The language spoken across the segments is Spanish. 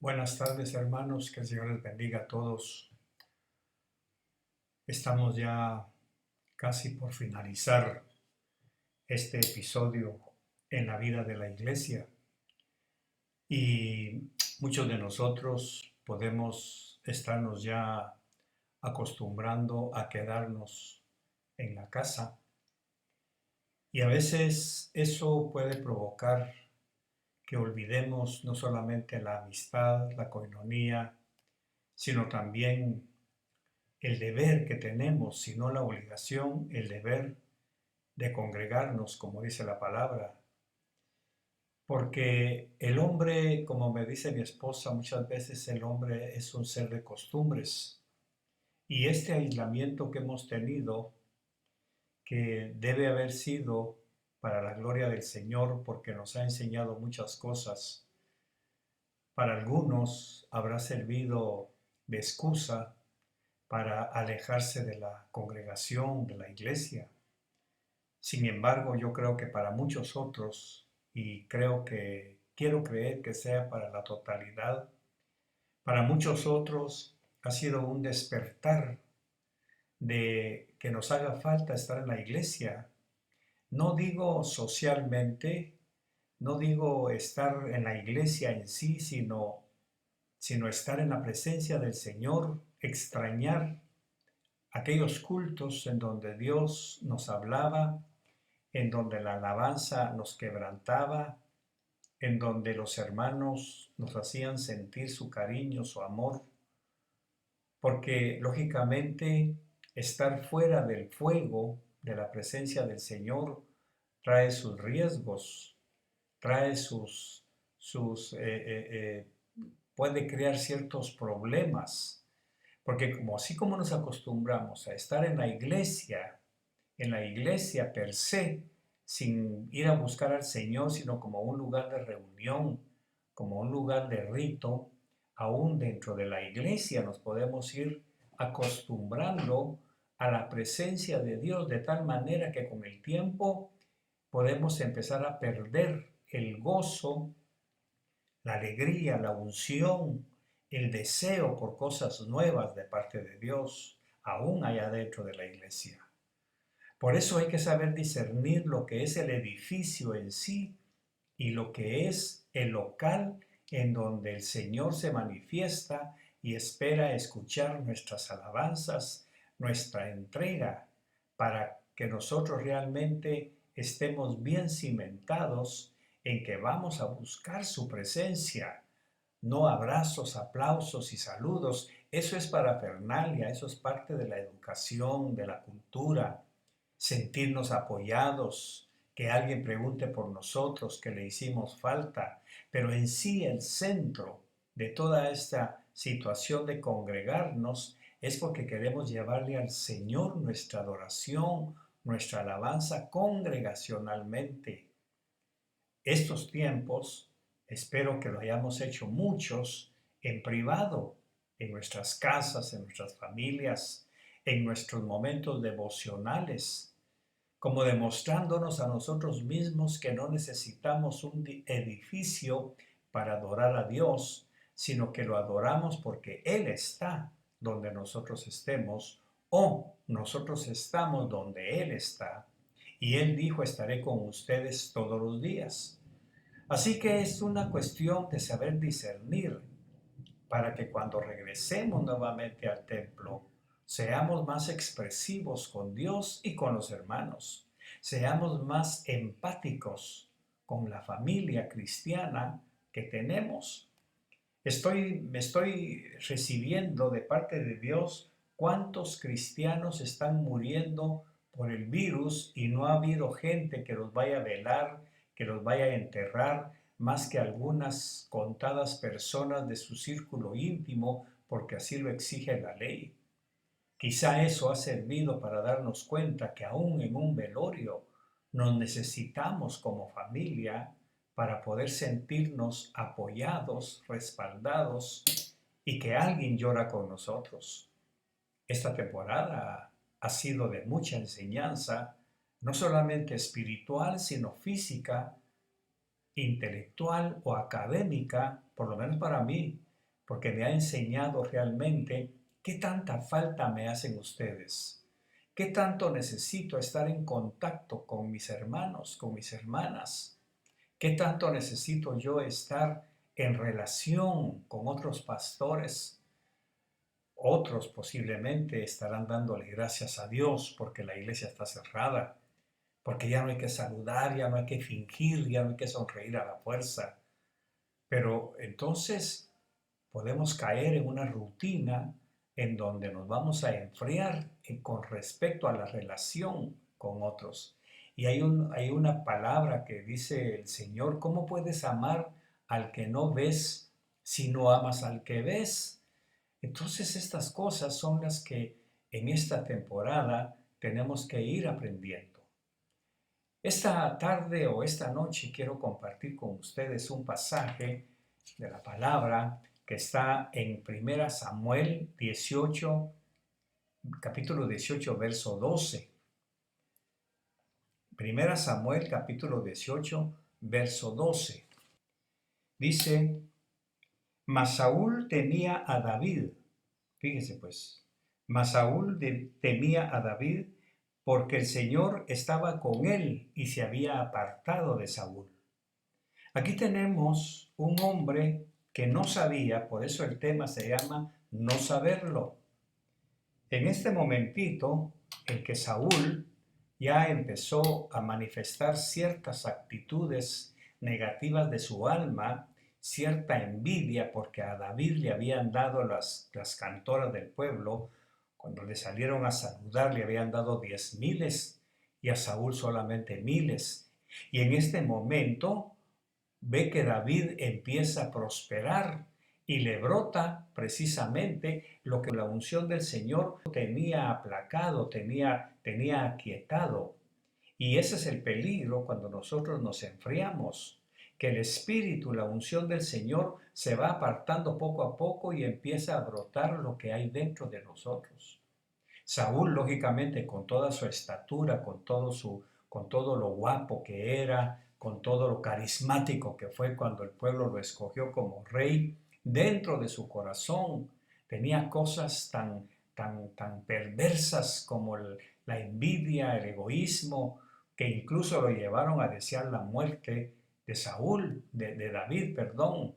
Buenas tardes, hermanos, que el Señor les bendiga a todos. Estamos ya casi por finalizar este episodio en la vida de la iglesia y muchos de nosotros podemos estarnos ya acostumbrando a quedarnos en la casa y a veces eso puede provocar que olvidemos no solamente la amistad, la coinonía, sino también el deber que tenemos, sino la obligación, el deber de congregarnos, como dice la palabra. Porque el hombre, como me dice mi esposa, muchas veces el hombre es un ser de costumbres. Y este aislamiento que hemos tenido, que debe haber sido para la gloria del Señor, porque nos ha enseñado muchas cosas, para algunos habrá servido de excusa para alejarse de la congregación, de la iglesia. Sin embargo, yo creo que para muchos otros, y quiero creer que sea para la totalidad, para muchos otros ha sido un despertar de que nos haga falta estar en la iglesia. No digo socialmente, no digo estar en la iglesia en sí, sino estar en la presencia del Señor, extrañar aquellos cultos en donde Dios nos hablaba, en donde la alabanza nos quebrantaba, en donde los hermanos nos hacían sentir su cariño, su amor, porque lógicamente estar fuera del fuego de la presencia del Señor trae sus riesgos, trae puede crear ciertos problemas, porque como así como nos acostumbramos a estar en la iglesia per se, sin ir a buscar al Señor, sino como un lugar de reunión, como un lugar de rito, aún dentro de la iglesia nos podemos ir acostumbrando a la presencia de Dios de tal manera que con el tiempo podemos empezar a perder el gozo, la alegría, la unción, el deseo por cosas nuevas de parte de Dios, aún allá dentro de la iglesia. Por eso hay que saber discernir lo que es el edificio en sí y lo que es el local en donde el Señor se manifiesta y espera escuchar nuestras alabanzas, nuestra entrega, para que nosotros realmente estemos bien cimentados en que vamos a buscar su presencia, no abrazos, aplausos y saludos. Eso es parafernalia, eso es parte de la educación, de la cultura, sentirnos apoyados, que alguien pregunte por nosotros, que le hicimos falta, pero en sí el centro de toda esta situación de congregarnos es porque queremos llevarle al Señor nuestra adoración, nuestra alabanza congregacionalmente. Estos tiempos, espero que lo hayamos hecho muchos en privado, en nuestras casas, en nuestras familias, en nuestros momentos devocionales, como demostrándonos a nosotros mismos que no necesitamos un edificio para adorar a Dios, sino que lo adoramos porque Él está donde nosotros estemos o nosotros estamos donde Él está. Y Él dijo, estaré con ustedes todos los días. Así que es una cuestión de saber discernir para que cuando regresemos nuevamente al templo, seamos más expresivos con Dios y con los hermanos. Seamos más empáticos con la familia cristiana que tenemos. Me estoy recibiendo de parte de Dios cuántos cristianos están muriendo por el virus y no ha habido gente que los vaya a velar, que los vaya a enterrar, más que algunas contadas personas de su círculo íntimo, porque así lo exige la ley. Quizá eso ha servido para darnos cuenta que aún en un velorio nos necesitamos como familia para poder sentirnos apoyados, respaldados y que alguien llora con nosotros. Esta temporada ha sido de mucha enseñanza, no solamente espiritual, sino física, intelectual o académica, por lo menos para mí, porque me ha enseñado realmente qué tanta falta me hacen ustedes, qué tanto necesito estar en contacto con mis hermanos, con mis hermanas, qué tanto necesito yo estar en relación con otros pastores. Otros posiblemente estarán dándole gracias a Dios porque la iglesia está cerrada, porque ya no hay que saludar, ya no hay que fingir, ya no hay que sonreír a la fuerza. Pero entonces podemos caer en una rutina en donde nos vamos a enfriar con respecto a la relación con otros. Y hay una palabra que dice el Señor: ¿cómo puedes amar al que no ves si no amas al que ves? Entonces estas cosas son las que en esta temporada tenemos que ir aprendiendo. Esta tarde o esta noche quiero compartir con ustedes un pasaje de la palabra que está en 1 Samuel 18, capítulo 18, verso 12. 1 Samuel capítulo 18, verso 12. Dice: Mas Saúl temía a David. Fíjese pues, mas Saúl temía a David porque el Señor estaba con él y se había apartado de Saúl. Aquí tenemos un hombre que no sabía, por eso el tema se llama no saberlo. En este momentito, el que Saúl ya empezó a manifestar ciertas actitudes negativas de su alma, cierta envidia, porque a David le habían dado las cantoras del pueblo, cuando le salieron a saludar le habían dado 10,000 y a Saúl solamente 1,000. Y en este momento ve que David empieza a prosperar y le brota precisamente lo que la unción del Señor tenía aplacado, tenía aquietado. Y ese es el peligro cuando nosotros nos enfriamos, que el Espíritu, la unción del Señor, se va apartando poco a poco y empieza a brotar lo que hay dentro de nosotros. Saúl, lógicamente, con toda su estatura, con todo lo guapo que era, con todo lo carismático que fue cuando el pueblo lo escogió como rey, dentro de su corazón tenía cosas tan perversas como la envidia, el egoísmo, que incluso lo llevaron a desear la muerte de Saúl, de David, perdón.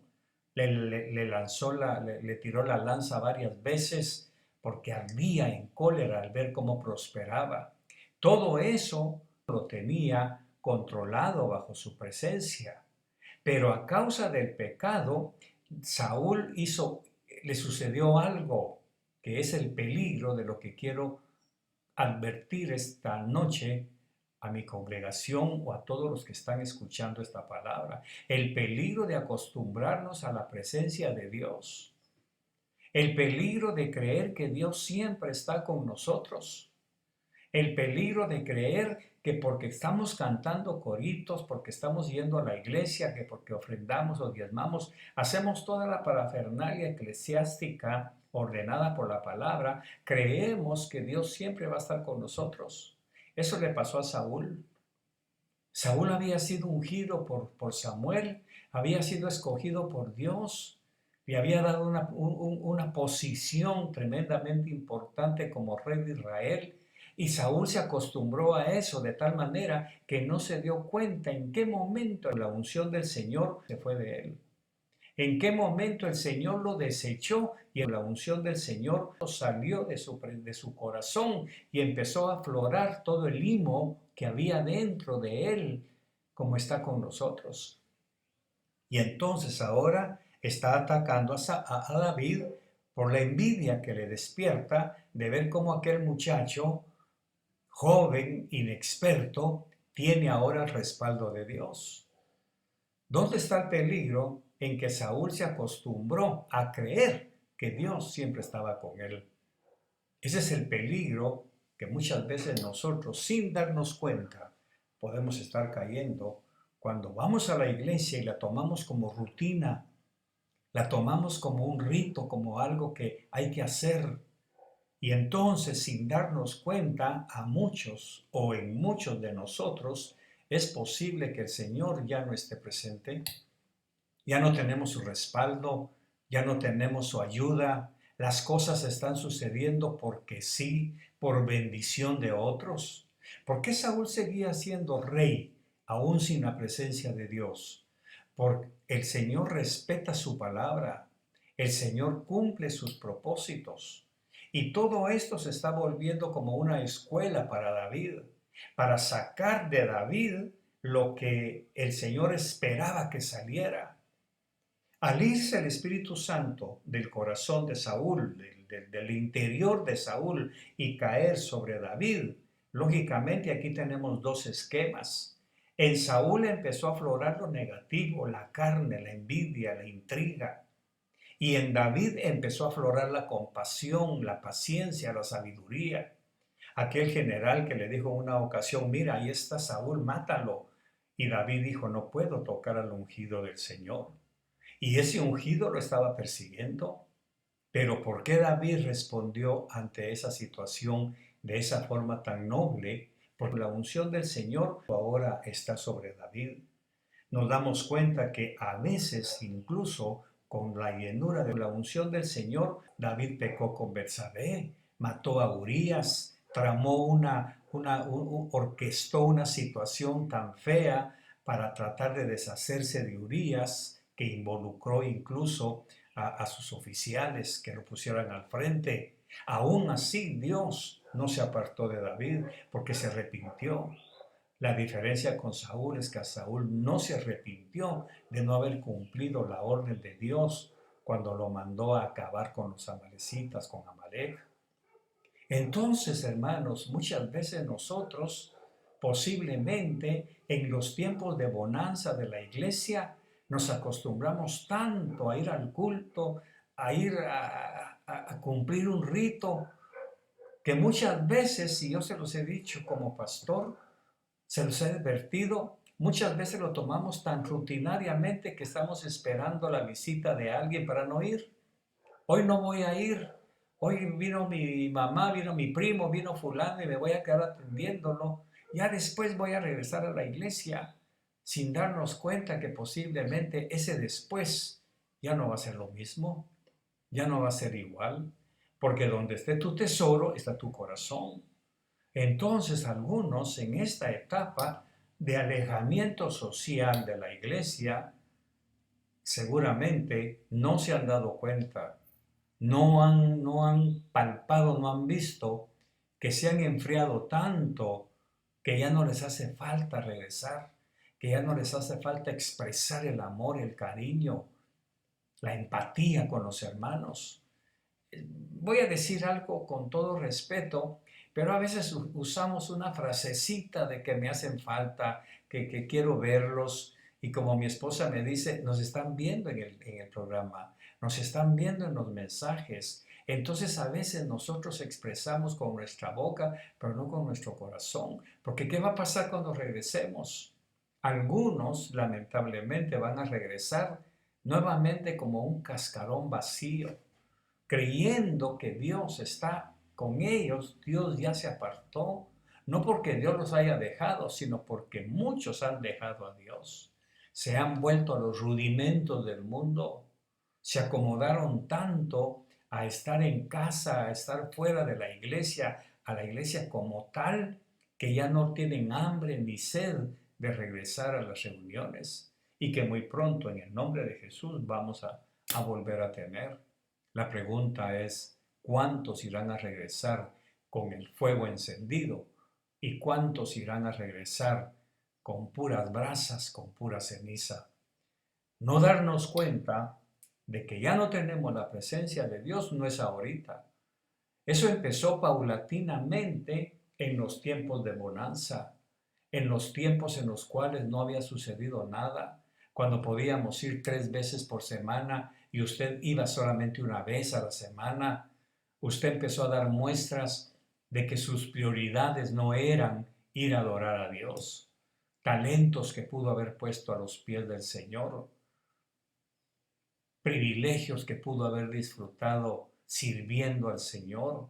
Le tiró la lanza varias veces porque ardía en cólera al ver cómo prosperaba. Todo eso lo tenía controlado bajo su presencia. Pero a causa del pecado, le sucedió algo que es el peligro de lo que quiero advertir esta noche a mi congregación o a todos los que están escuchando esta palabra. El peligro de acostumbrarnos a la presencia de Dios. El peligro de creer que Dios siempre está con nosotros. El peligro de creer que porque estamos cantando coritos, porque estamos yendo a la iglesia, que porque ofrendamos o diezmamos, hacemos toda la parafernalia eclesiástica ordenada por la palabra, creemos que Dios siempre va a estar con nosotros. Eso le pasó a Saúl. Saúl había sido ungido por Samuel, había sido escogido por Dios, le había dado una posición tremendamente importante como rey de Israel. Y Saúl se acostumbró a eso de tal manera que no se dio cuenta en qué momento la unción del Señor se fue de él. En qué momento el Señor lo desechó y la unción del Señor salió de su corazón y empezó a aflorar todo el limo que había dentro de él, como está con nosotros. Y entonces ahora está atacando a David por la envidia que le despierta de ver cómo aquel muchacho joven, inexperto, tiene ahora el respaldo de Dios. ¿Dónde está el peligro en que Saúl se acostumbró a creer que Dios siempre estaba con él? Ese es el peligro que muchas veces nosotros, sin darnos cuenta, podemos estar cayendo cuando vamos a la iglesia y la tomamos como rutina, la tomamos como un rito, como algo que hay que hacer. Y entonces, sin darnos cuenta, a muchos o en muchos de nosotros, es posible que el Señor ya no esté presente, ya no tenemos su respaldo, ya no tenemos su ayuda, las cosas están sucediendo porque sí, por bendición de otros. ¿Por qué Saúl seguía siendo rey aún sin la presencia de Dios? Porque el Señor respeta su palabra, el Señor cumple sus propósitos. Y todo esto se está volviendo como una escuela para David, para sacar de David lo que el Señor esperaba que saliera. Al irse el Espíritu Santo del corazón de Saúl, del interior de Saúl y caer sobre David, lógicamente aquí tenemos dos esquemas. En Saúl empezó a aflorar lo negativo, la carne, la envidia, la intriga. Y en David empezó a aflorar la compasión, la paciencia, la sabiduría. Aquel general que le dijo en una ocasión, mira, ahí está Saúl, mátalo. Y David dijo, no puedo tocar al ungido del Señor. Y ese ungido lo estaba persiguiendo. Pero ¿por qué David respondió ante esa situación de esa forma tan noble? Porque la unción del Señor ahora está sobre David. Nos damos cuenta que a veces, incluso con la llenura de la unción del Señor, David pecó con Betsabé, mató a Urías, tramó orquestó una situación tan fea para tratar de deshacerse de Urías, que involucró incluso a sus oficiales que lo pusieran al frente. Aún así, Dios no se apartó de David porque se arrepintió. La diferencia con Saúl es que a Saúl no se arrepintió de no haber cumplido la orden de Dios cuando lo mandó a acabar con los amalecitas, con Amalek. Entonces, hermanos, muchas veces nosotros, posiblemente en los tiempos de bonanza de la iglesia, nos acostumbramos tanto a ir al culto, a ir a cumplir un rito, que muchas veces, y yo se los he dicho como pastor, se los he advertido, muchas veces lo tomamos tan rutinariamente que estamos esperando la visita de alguien para no ir. Hoy no voy a ir. Hoy vino mi mamá, vino mi primo, vino fulano y me voy a quedar atendiéndolo. Ya después voy a regresar a la iglesia sin darnos cuenta que posiblemente ese después ya no va a ser lo mismo, ya no va a ser igual, porque donde esté tu tesoro está tu corazón. Entonces algunos en esta etapa de alejamiento social de la iglesia seguramente no se han dado cuenta, no han palpado, no han visto que se han enfriado tanto que ya no les hace falta regresar, que ya no les hace falta expresar el amor, el cariño, la empatía con los hermanos. Voy a decir algo con todo respeto, pero a veces usamos una frasecita de que me hacen falta, que quiero verlos, y como mi esposa me dice, nos están viendo en el programa, nos están viendo en los mensajes. Entonces a veces nosotros expresamos con nuestra boca, pero no con nuestro corazón, porque ¿qué va a pasar cuando regresemos? Algunos, lamentablemente, van a regresar nuevamente como un cascarón vacío, creyendo que Dios está con ellos. Dios ya se apartó, no porque Dios los haya dejado, sino porque muchos han dejado a Dios. Se han vuelto a los rudimentos del mundo, se acomodaron tanto a estar en casa, a estar fuera de la iglesia, a la iglesia como tal, que ya no tienen hambre ni sed de regresar a las reuniones, y que muy pronto en el nombre de Jesús vamos a volver a tener. La pregunta es, ¿cuántos irán a regresar con el fuego encendido? ¿Y cuántos irán a regresar con puras brasas, con pura ceniza? No darnos cuenta de que ya no tenemos la presencia de Dios no es ahorita. Eso empezó paulatinamente en los tiempos de bonanza, en los tiempos en los cuales no había sucedido nada, cuando podíamos ir 3 veces por semana y usted iba solamente una vez a la semana. Usted empezó a dar muestras de que sus prioridades no eran ir a adorar a Dios, talentos que pudo haber puesto a los pies del Señor, privilegios que pudo haber disfrutado sirviendo al Señor,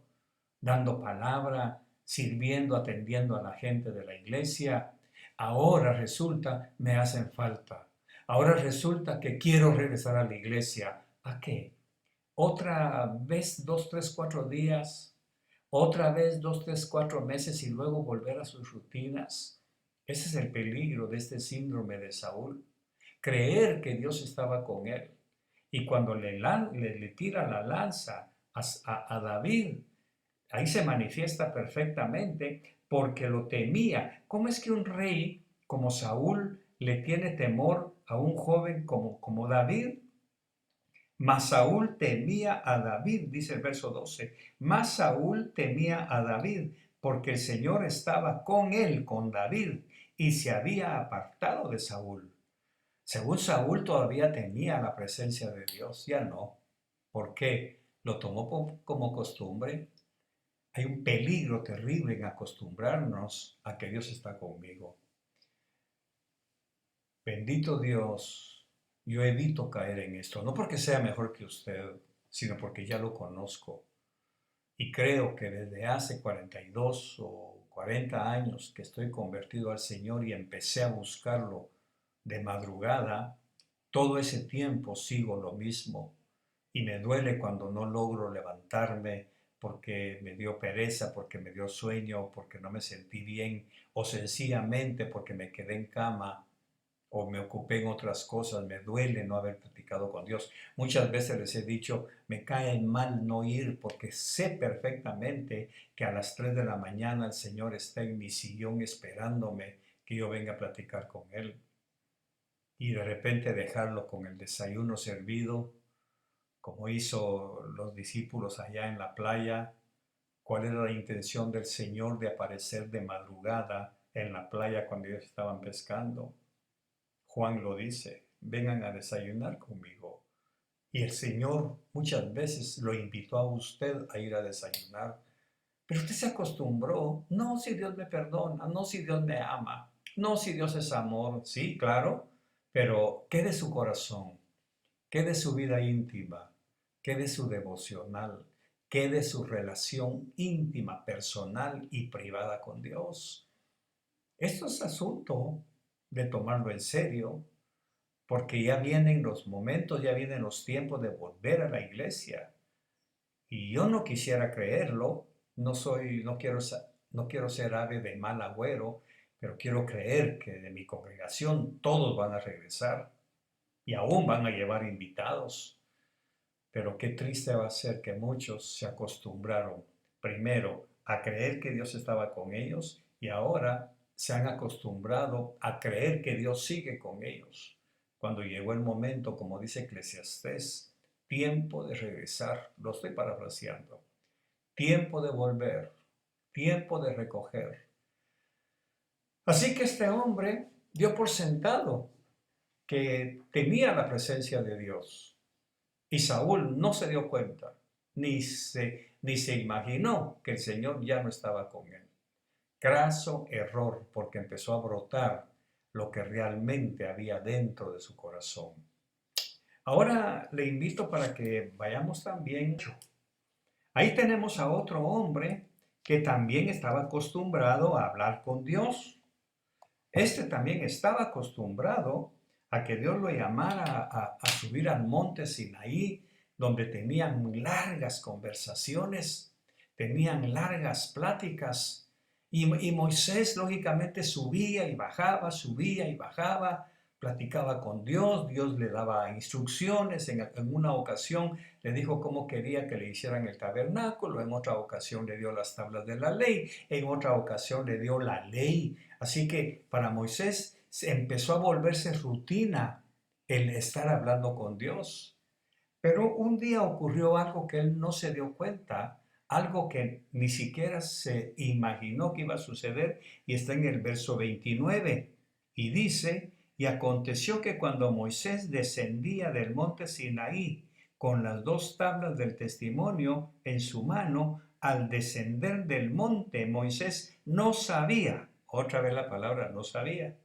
dando palabra, sirviendo, atendiendo a la gente de la iglesia. Ahora resulta, me hacen falta. Ahora resulta que quiero regresar a la iglesia. ¿A qué? Otra vez 2, 3, 4 días, otra vez 2, 3, 4 meses y luego volver a sus rutinas. Ese es el peligro de este síndrome de Saúl. Creer que Dios estaba con él. Y cuando le tira la lanza a David, ahí se manifiesta perfectamente porque lo temía. ¿Cómo es que un rey como Saúl le tiene temor a un joven como David? Mas Saúl temía a David, dice el verso 12. Mas Saúl temía a David, porque el Señor estaba con él, con David, y se había apartado de Saúl. Según Saúl todavía tenía la presencia de Dios, ya no. ¿Por qué? Lo tomó como costumbre. Hay un peligro terrible en acostumbrarnos a que Dios está conmigo. Bendito Dios, yo evito caer en esto, no porque sea mejor que usted, sino porque ya lo conozco. Y creo que desde hace 42 o 40 años que estoy convertido al Señor y empecé a buscarlo de madrugada, todo ese tiempo sigo lo mismo. Y me duele cuando no logro levantarme porque me dio pereza, porque me dio sueño, porque no me sentí bien, o sencillamente porque me quedé en cama o me ocupé en otras cosas, me duele no haber platicado con Dios. Muchas veces les he dicho, me cae mal no ir porque sé perfectamente que a las 3 de la mañana el Señor está en mi sillón esperándome que yo venga a platicar con Él. Y de repente dejarlo con el desayuno servido, como hizo los discípulos allá en la playa. ¿Cuál era la intención del Señor de aparecer de madrugada en la playa cuando ellos estaban pescando? Juan lo dice, vengan a desayunar conmigo. Y el Señor muchas veces lo invitó a usted a ir a desayunar, pero usted se acostumbró, no si Dios me perdona, no si Dios me ama, no si Dios es amor, sí, claro, pero ¿qué de su corazón? ¿Qué de su vida íntima? ¿Qué de su devocional? ¿Qué de su relación íntima, personal y privada con Dios? Esto es asunto de tomarlo en serio, porque ya vienen los momentos, ya vienen los tiempos de volver a la iglesia. Y yo no quisiera creerlo, no quiero ser ave de mal agüero, pero quiero creer que de mi congregación todos van a regresar y aún van a llevar invitados. Pero qué triste va a ser que muchos se acostumbraron primero a creer que Dios estaba con ellos y ahora se han acostumbrado a creer que Dios sigue con ellos. Cuando llegó el momento, como dice Eclesiastés, tiempo de regresar, lo estoy parafraseando, tiempo de volver, tiempo de recoger. Así que este hombre dio por sentado que tenía la presencia de Dios. Y Saúl no se dio cuenta, ni se imaginó que el Señor ya no estaba con él. Craso error, porque empezó a brotar lo que realmente había dentro de su corazón. Ahora le invito para que vayamos también. Ahí tenemos a otro hombre que también estaba acostumbrado a hablar con Dios. Este también estaba acostumbrado a que Dios lo llamara a subir al monte Sinaí, donde tenían largas conversaciones, tenían largas pláticas. Y Moisés lógicamente subía y bajaba, platicaba con Dios, Dios le daba instrucciones, en una ocasión le dijo cómo quería que le hicieran el tabernáculo, en otra ocasión le dio las tablas de la ley, en otra ocasión le dio la ley. Así que para Moisés empezó a volverse rutina el estar hablando con Dios. Pero un día ocurrió algo que él no se dio cuenta, algo que ni siquiera se imaginó que iba a suceder, y está en el verso 29. Y dice, y aconteció que cuando Moisés descendía del monte Sinaí con las 2 tablas del testimonio en su mano, al descender del monte, Moisés no sabía, otra vez la palabra no sabía,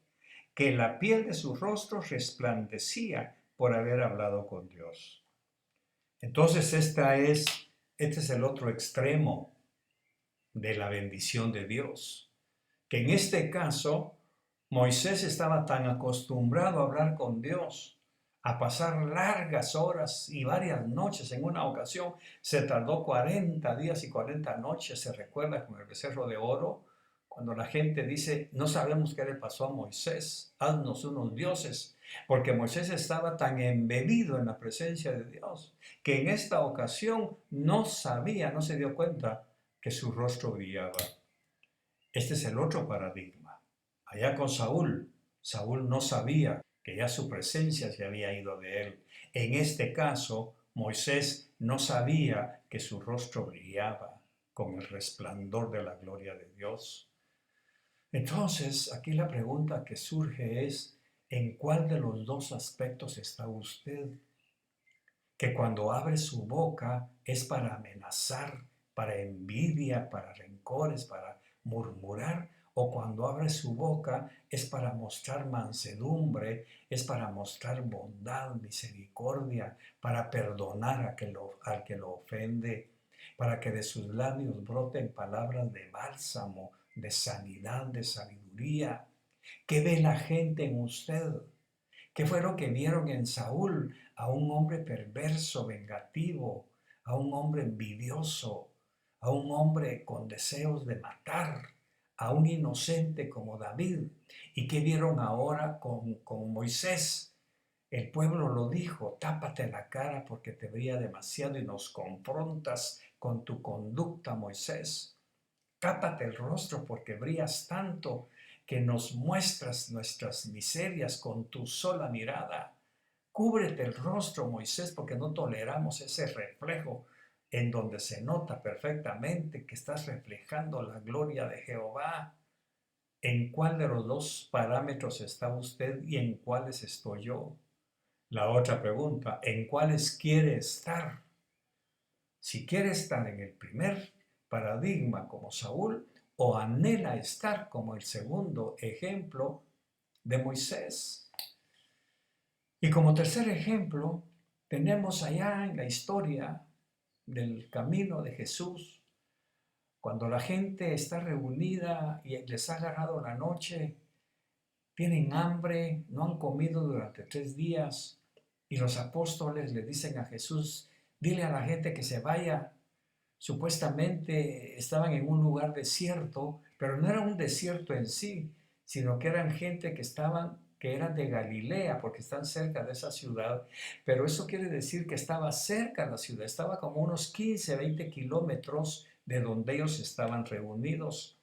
que la piel de su rostro resplandecía por haber hablado con Dios. Entonces este es el otro extremo de la bendición de Dios, que en este caso Moisés estaba tan acostumbrado a hablar con Dios, a pasar largas horas y varias noches. En una ocasión se tardó 40 días y 40 noches, se recuerda con el becerro de oro, cuando la gente dice, no sabemos qué le pasó a Moisés, haznos unos dioses, porque Moisés estaba tan embebido en la presencia de Dios, que en esta ocasión no sabía, no se dio cuenta que su rostro brillaba. Este es el otro paradigma. Allá con Saúl, Saúl no sabía que ya su presencia se había ido de él. En este caso, Moisés no sabía que su rostro brillaba con el resplandor de la gloria de Dios. Entonces, aquí la pregunta que surge es, ¿en cuál de los dos aspectos está usted? Que cuando abre su boca es para amenazar, para envidia, para rencores, para murmurar, o cuando abre su boca es para mostrar mansedumbre, es para mostrar bondad, misericordia, para perdonar al que lo ofende, para que de sus labios broten palabras de bálsamo, de sanidad, de sabiduría. ¿Qué ve la gente en usted? ¿Qué fue lo que vieron en Saúl? A un hombre perverso, vengativo, a un hombre envidioso, a un hombre con deseos de matar, a un inocente como David. ¿Y qué vieron ahora con Moisés? El pueblo lo dijo, tápate la cara porque te brilla demasiado y nos confrontas con tu conducta, Moisés. Tápate el rostro porque brillas tanto que nos muestras nuestras miserias con tu sola mirada. Cúbrete el rostro, Moisés, porque no toleramos ese reflejo en donde se nota perfectamente que estás reflejando la gloria de Jehová. ¿En cuál de los dos parámetros está usted y en cuáles estoy yo? La otra pregunta, ¿en cuáles quiere estar? Si quiere estar en el primer paradigma como Saúl o anhela estar como el segundo ejemplo de Moisés. Y como tercer ejemplo, tenemos allá en la historia del camino de Jesús, cuando la gente está reunida y les ha agarrado la noche, tienen hambre, no han comido durante 3 días, y los apóstoles le dicen a Jesús, dile a la gente que se vaya. Supuestamente estaban en un lugar desierto, pero no era un desierto en sí, sino que eran gente que eran de Galilea, porque están cerca de esa ciudad, pero eso quiere decir que estaba cerca de la ciudad, estaba como unos 15, 20 kilómetros de donde ellos estaban reunidos.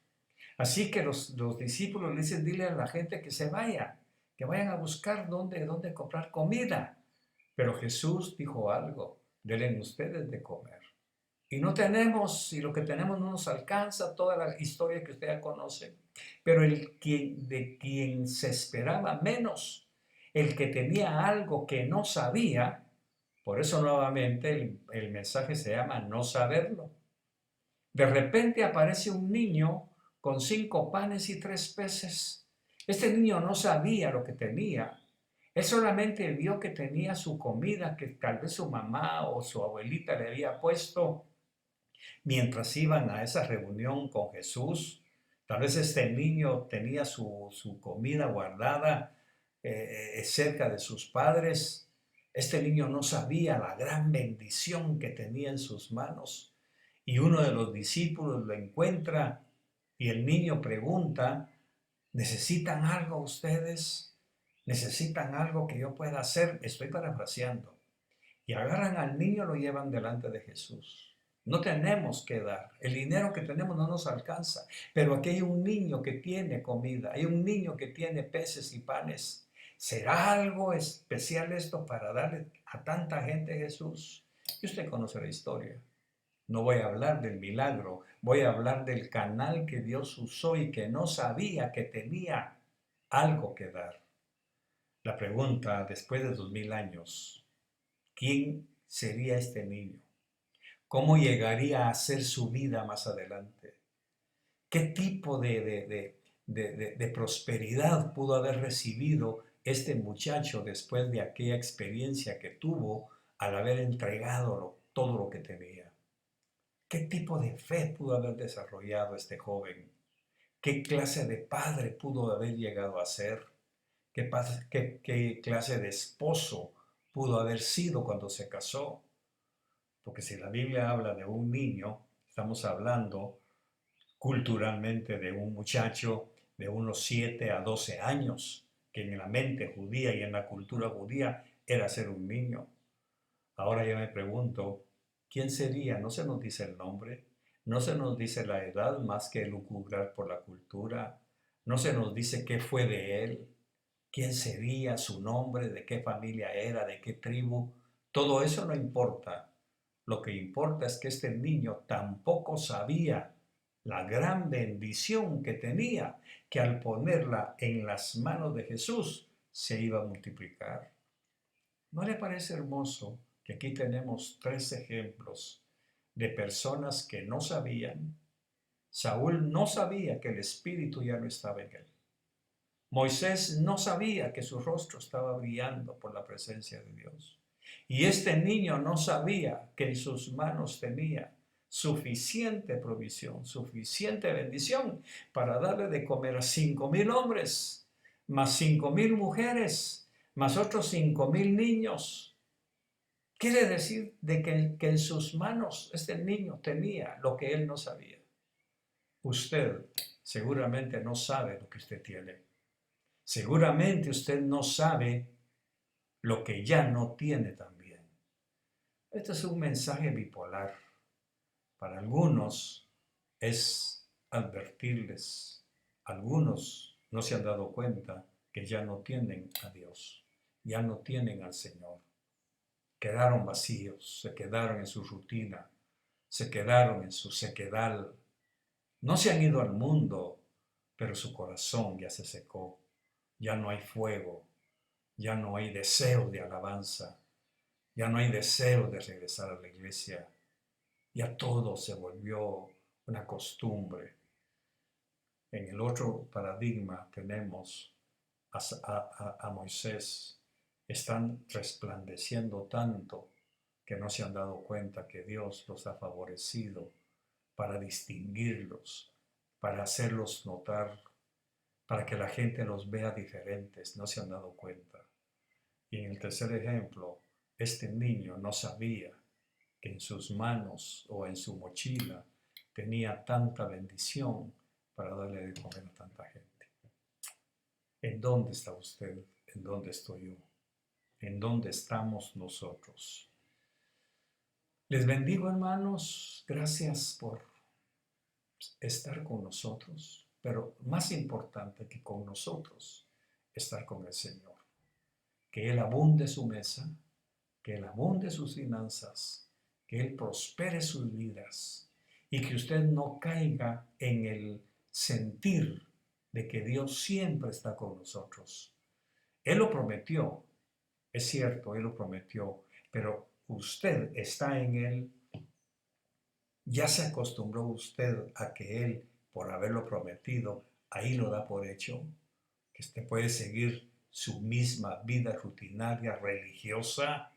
Así que los discípulos le dicen, dile a la gente que vayan a buscar dónde comprar comida. Pero Jesús dijo algo, denle ustedes de comer. Y no tenemos, y lo que tenemos no nos alcanza, toda la historia que usted ya conoce. Pero de quien se esperaba menos, el que tenía algo que no sabía, por eso nuevamente el mensaje se llama no saberlo. De repente aparece un niño con 5 panes y 3 peces. Este niño no sabía lo que tenía. Él solamente vio que tenía su comida que tal vez su mamá o su abuelita le había puesto mientras iban a esa reunión con Jesús. Tal vez este niño tenía su comida guardada cerca de sus padres. Este niño no sabía la gran bendición que tenía en sus manos. Y uno de los discípulos lo encuentra y el niño pregunta, ¿necesitan algo ustedes? ¿Necesitan algo que yo pueda hacer? Estoy parafraseando. Y agarran al niño y lo llevan delante de Jesús. No tenemos que dar. El dinero que tenemos no nos alcanza. Pero aquí hay un niño que tiene comida. Hay un niño que tiene peces y panes. ¿Será algo especial esto para darle a tanta gente Jesús? Y usted conoce la historia. No voy a hablar del milagro. Voy a hablar del canal que Dios usó y que no sabía que tenía algo que dar. La pregunta, después de 2000 años, ¿quién sería este niño? ¿Cómo llegaría a ser su vida más adelante? ¿Qué tipo de prosperidad pudo haber recibido este muchacho después de aquella experiencia que tuvo al haber entregado todo lo que tenía? ¿Qué tipo de fe pudo haber desarrollado este joven? ¿Qué clase de padre pudo haber llegado a ser? ¿Qué clase de esposo pudo haber sido cuando se casó. Porque si la Biblia habla de un niño, estamos hablando culturalmente de un muchacho de unos 7 a 12 años, que en la mente judía y en la cultura judía era ser un niño. Ahora yo me pregunto, ¿quién sería? No se nos dice el nombre, no se nos dice la edad más que lucubrar por la cultura, no se nos dice qué fue de él, quién sería, su nombre, de qué familia era, de qué tribu. Todo eso no importa. Lo que importa es que este niño tampoco sabía la gran bendición que tenía, que al ponerla en las manos de Jesús se iba a multiplicar. ¿No le parece hermoso que aquí tenemos 3 ejemplos de personas que no sabían? Saúl no sabía que el Espíritu ya no estaba en él. Moisés no sabía que su rostro estaba brillando por la presencia de Dios. Y este niño no sabía que en sus manos tenía suficiente provisión, suficiente bendición para darle de comer a 5,000 hombres, más 5,000 mujeres, más otros 5,000 niños. Quiere decir de que en sus manos este niño tenía lo que él no sabía. Usted seguramente no sabe lo que usted tiene. Seguramente usted no sabe lo que ya no tiene también. Este es un mensaje bipolar. Para algunos es advertirles. Algunos no se han dado cuenta que ya no tienen a Dios, ya no tienen al Señor. Quedaron vacíos, se quedaron en su rutina, se quedaron en su sequedal. No se han ido al mundo, pero su corazón ya se secó. Ya no hay fuego, ya no hay deseo de alabanza, ya no hay deseo de regresar a la iglesia, ya todo se volvió una costumbre. En el otro paradigma tenemos a Moisés, están resplandeciendo tanto que no se han dado cuenta que Dios los ha favorecido para distinguirlos, para hacerlos notar, para que la gente los vea diferentes, no se han dado cuenta. Y en el tercer ejemplo, este niño no sabía que en sus manos o en su mochila tenía tanta bendición para darle de comer a tanta gente. ¿En dónde está usted? ¿En dónde estoy yo? ¿En dónde estamos nosotros? Les bendigo, hermanos. Gracias por estar con nosotros, pero más importante que con nosotros, estar con el Señor. Que Él abunde su mesa, que Él abunde sus finanzas, que Él prospere sus vidas y que usted no caiga en el sentir de que Dios siempre está con nosotros. Él lo prometió, es cierto, Él lo prometió, pero usted está en Él. Ya se acostumbró usted a que Él, por haberlo prometido, ahí lo da por hecho, que usted puede seguir su misma vida rutinaria, religiosa,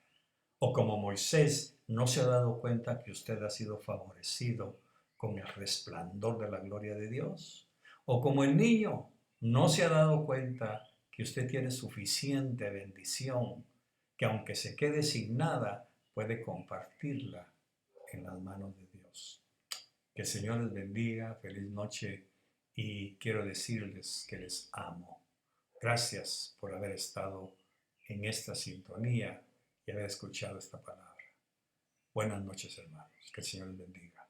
o como Moisés no se ha dado cuenta que usted ha sido favorecido con el resplandor de la gloria de Dios, o como el niño no se ha dado cuenta que usted tiene suficiente bendición, que aunque se quede sin nada, puede compartirla en las manos de Dios. Que el Señor les bendiga, feliz noche y quiero decirles que les amo. Gracias por haber estado en esta sintonía y haber escuchado esta palabra. Buenas noches, hermanos. Que el Señor les bendiga.